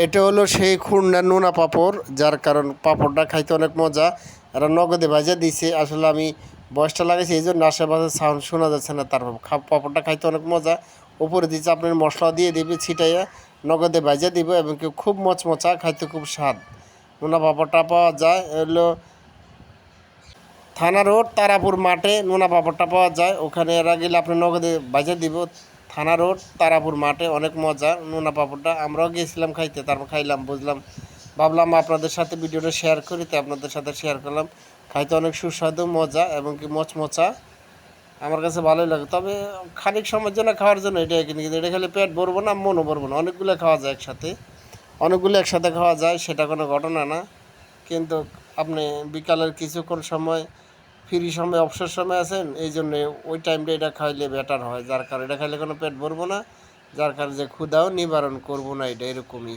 এটা হলো সেই খুলনার নোনা পাঁপড়, যার কারণ পাঁপড়টা খাইতে অনেক মজা। এরা নগদে ভাজা দিছে। আসলে আমি বয়সটা লাগাইছি এই জন্য আশেপাশে সাউন্ড শোনা যাচ্ছে না। তারপর পাঁপড়টা খাইতে অনেক মজা। উপরে দিচ্ছে আপনার মশলা দিয়ে দিবে ছিটাইয়া, নগদে ভাজা দিব এবং কি খুব মচমচা, খাইতে খুব স্বাদ। নোনা পাঁপড়টা পাওয়া যায় হলো থানা রোড তারাপুর মাঠে। নোনা পাঁপড়টা পাওয়া যায় ওখানে। এরা গেলে আপনি নগদে ভাজা দিব। থানা রোড তারাপুর মাঠে, অনেক মজা নোনা পাঁপড়টা। আমরাও গিয়েছিলাম খাইতে, তারপর খাইলাম, বুঝলাম, ভাবলাম আপনাদের সাথে ভিডিওটা শেয়ার করি, তো আপনাদের সাথে শেয়ার করলাম। খাইতে অনেক সুস্বাদু, মজা এবং কি মচমচা, আমার কাছে ভালোই লাগে। তবে খানিক সময়ের জন্য খাওয়ার জন্য এটা কিনি, কিন্তু এটা খেলে পেট ভরবো না, মনও ভরবো না। অনেকগুলো খাওয়া যায় একসাথে, অনেকগুলো একসাথে খাওয়া যায়, সেটা কোনো ঘটনা না। কিন্তু আপনি বিকালের কিছুক্ষণ সময় ফ্রি সময়, অবসর সময় আছেন, এই জন্যে ওই টাইমটা এটা খাইলে বেটার হয়। যার কারণে এটা খাইলে কোনো পেট ভরবো না, যার কারণে যে ক্ষুধাও নিবারণ করবো না, এটা এরকমই।